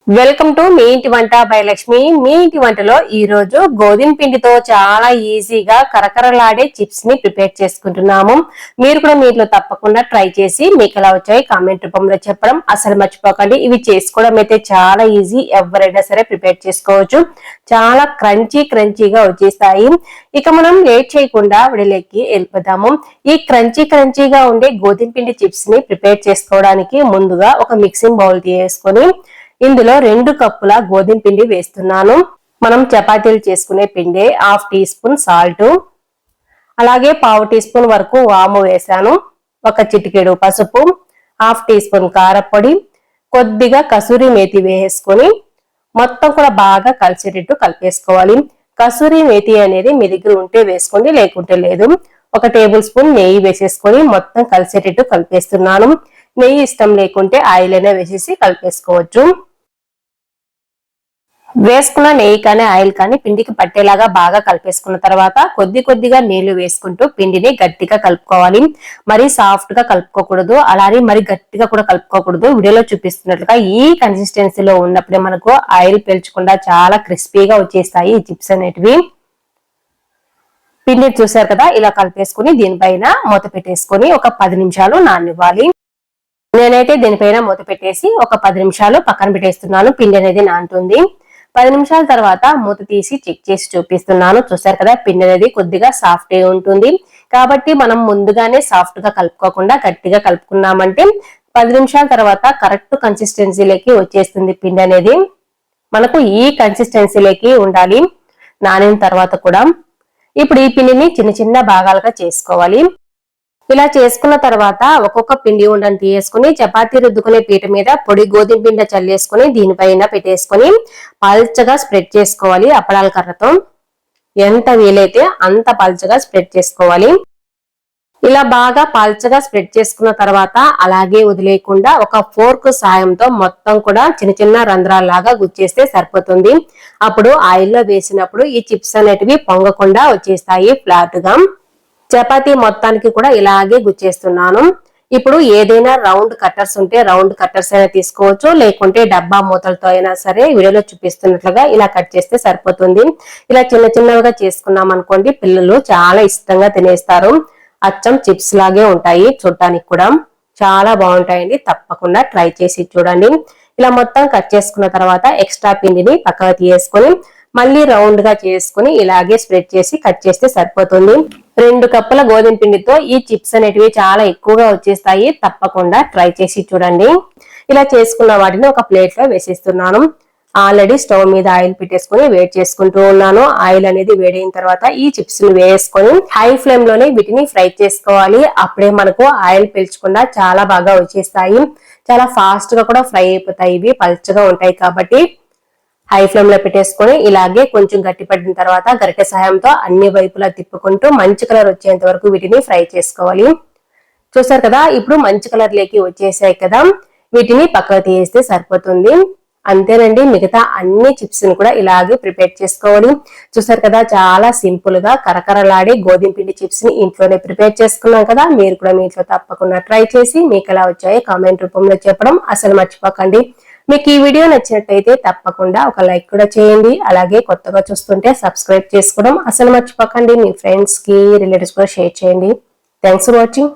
Welcome to me ఇంటి వంట by Lakshmi. మీ ఇంటి వంటలో ఈ రోజు గోధుమ పిండితో చాలా ఈజీగా కరకరలాడే చిప్స్ ని ప్రిపేర్ చేసుకుంటున్నాము. మీరు కూడా మీలో తప్పకుండా ట్రై చేసి మీకు ఎలా వచ్చాయి కామెంట్ రూపంలో చెప్పడం అసలు మర్చిపోకండి. ఇవి చేసుకోవడం అయితే చాలా ఈజీ, ఎవరైనా సరే ప్రిపేర్ చేసుకోవచ్చు. చాలా క్రంచీగా వచ్చేస్తాయి. ఇక మనం లేట్ చేయకుండా విడిలోకి వెళ్ళిపోదాము. ఈ క్రంచీగా ఉండే గోధుమ పిండి చిప్స్ ని ప్రిపేర్ చేసుకోవడానికి ముందుగా ఒక మిక్సింగ్ బౌల్ తీసుకొని ఇందులో 2 కప్పుల గోధుమ పిండి వేస్తున్నాను. మనం చపాతీలు చేసుకునే పిండి, 1/2 టీ స్పూన్ సాల్ట్, అలాగే 1/2 టీ స్పూన్ వరకు వాము వేసాను, ఒక చిటికెడు పసుపు, 1/2 టీ స్పూన్ కారపొడి, కొద్దిగా కసూరి మేతి వేసుకొని మొత్తం కూడా బాగా కలిసేటట్టు కలిపేసుకోవాలి. కసూరి మేతి అనేది మీ దగ్గర ఉంటే వేసుకోండి, లేకుంటే లేదు. 1 టేబుల్ స్పూన్ నెయ్యి వేసేసుకొని మొత్తం కలిసేటట్టు కలిపేస్తున్నాను. నెయ్యి ఇష్టం లేకుంటే ఆయిల్ అయినా వేసేసి కలిపేసుకోవచ్చు. వేసుకున్న నెయ్యి కానీ ఆయిల్ కానీ పిండికి పట్టేలాగా బాగా కలిపేసుకున్న తర్వాత కొద్దిగా నీళ్లు వేసుకుంటూ పిండిని గట్టిగా కలుపుకోవాలి. మరి సాఫ్ట్ గా కలుపుకోకూడదు, అలానే మరి గట్టిగా కూడా కలుపుకోకూడదు. వీడియోలో చూపిస్తున్నట్లుగా ఈ కన్సిస్టెన్సీలో ఉన్నప్పుడే మనకు ఆయిల్ పీల్చకుండా చాలా క్రిస్పీగా వచ్చేస్తాయి ఈ చిప్స్ అనేటివి. పిండి చూసారు కదా, ఇలా కలిపేసుకుని దీనిపైన మూత పెట్టేసుకొని ఒక 10 నిమిషాలు నాననివ్వాలి. నేనైతే దీనిపైన మూత పెట్టేసి ఒక 10 నిమిషాలు పక్కన పెట్టేస్తున్నాను. పిండి అనేది నానుతుంది. 10 నిమిషాల తర్వాత మూత తీసి చెక్ చేసి చూపిస్తున్నాను. చూసారు కదా, పిండి అనేది కొద్దిగా సాఫ్ట్ గా ఉంటుంది. కాబట్టి మనం ముందుగానే సాఫ్ట్ గా కలుపుకోకుండా గట్టిగా కలుపుకున్నామంటే 10 నిమిషాల తర్వాత కరెక్ట్ కన్సిస్టెన్సీలోకి వచ్చేస్తుంది. పిండి అనేది మనకు ఈ కన్సిస్టెన్సీలోకి ఉండాలి నానిన తర్వాత కూడా. ఇప్పుడు ఈ పిండిని చిన్న భాగాలుగా చేసుకోవాలి. ఇలా చేసుకున్న తర్వాత ఒక్కొక్క పిండి ఉండని తీసుకుని చపాతీ రుద్దుకునే పీట మీద పొడి గోధుమ పిండి చల్లేసుకుని దీనిపైన పెట్టేసుకుని పల్చగా స్ప్రెడ్ చేసుకోవాలి. అప్పడాల కర్రతో ఎంత వీలైతే అంత పల్చగా స్ప్రెడ్ చేసుకోవాలి. ఇలా బాగా పల్చగా స్ప్రెడ్ చేసుకున్న తర్వాత అలాగే వదిలేయకుండా ఒక ఫోర్క్ సాయంతో మొత్తం కూడా చిన్న రంధ్రాల్లాగా గుచ్చేస్తే సరిపోతుంది. అప్పుడు ఆయిల్లో వేసినప్పుడు ఈ చిప్స్ అనేటివి పొంగకుండా వచ్చేస్తాయి ఫ్లాట్ గా. చపాతీ మొత్తానికి కూడా ఇలాగే గుచ్చేస్తున్నాను. ఇప్పుడు ఏదైనా రౌండ్ కట్టర్స్ ఉంటే రౌండ్ కట్టర్స్ అయినా తీసుకోవచ్చు, లేకుంటే డబ్బా మూతలతో అయినా సరే వీడియోలో చూపిస్తున్నట్లుగా ఇలా కట్ చేస్తే సరిపోతుంది. ఇలా చిన్నగా చేసుకున్నాం అనుకోండి, పిల్లలు చాలా ఇష్టంగా తినేస్తారు. అచ్చం చిప్స్ లాగే ఉంటాయి, చూడటానికి కూడా చాలా బాగుంటాయండి. తప్పకుండా ట్రై చేసి చూడండి. ఇలా మొత్తం కట్ చేసుకున్న తర్వాత ఎక్స్ట్రా పిండిని పక్కకు తీసుకొని మళ్ళీ రౌండ్ గా చేసుకుని ఇలాగే స్ప్రెడ్ చేసి కట్ చేస్తే సరిపోతుంది. 2 కప్పుల గోధుమ పిండితో ఈ చిప్స్ అనేటివి చాలా ఎక్కువగా వచ్చేస్తాయి. తప్పకుండా ట్రై చేసి చూడండి. ఇలా చేసుకున్న వాటిని ఒక ప్లేట్ లో వేసేస్తున్నాను. ఆల్రెడీ స్టవ్ మీద ఆయిల్ పెట్టేసుకుని వేడి చేసుకుంటూ ఉన్నాను. ఆయిల్ అనేది వేడైన తర్వాత ఈ చిప్స్ ని వేసుకొని హై ఫ్లేమ్ లోనే వీటిని ఫ్రై చేసుకోవాలి. అప్పుడే మనకు ఆయిల్ పీల్చకుండా చాలా బాగా వచ్చేస్తాయి. చాలా ఫాస్ట్ గా కూడా ఫ్రై అయిపోతాయి. ఇవి పల్చగా ఉంటాయి కాబట్టి హై ఫ్లేమ్ లో పెట్టేసుకొని ఇలాగే కొంచెం గట్టి పడిన తర్వాత గరిటె సహాయంతో అన్ని వైపులా తిప్పుకుంటూ మంచి కలర్ వచ్చేంత వరకు వీటిని ఫ్రై చేసుకోవాలి. చూసారు కదా, ఇప్పుడు మంచి కలర్ లేకి వచ్చేసాయి కదా, వీటిని పక్కకు తీస్తే సరిపోతుంది. అంతేనండి, మిగతా అన్ని చిప్స్ ని కూడా ఇలాగే ప్రిపేర్ చేసుకోవాలి. చూసారు కదా, చాలా సింపుల్ గా కరకరలాడే గోధుమ పిండి చిప్స్ ని ఇంట్లోనే ప్రిపేర్ చేసుకున్నాం కదా. మీరు కూడా మీ ఇంట్లో తప్పకుండా ట్రై చేసి మీకు ఎలా వచ్చాయో కామెంట్ రూపంలో చెప్పడం అసలు మర్చిపోకండి. మీకు ఈ వీడియో నచ్చినట్లయితే తప్పకుండా ఒక లైక్ కూడా చేయండి. అలాగే కొత్తగా చూస్తుంటే సబ్స్క్రైబ్ చేసుకోవడం అసలు మర్చిపోకండి. మీ ఫ్రెండ్స్ కి రిలేటివ్స్ కూడా షేర్ చేయండి. Thanks for watching.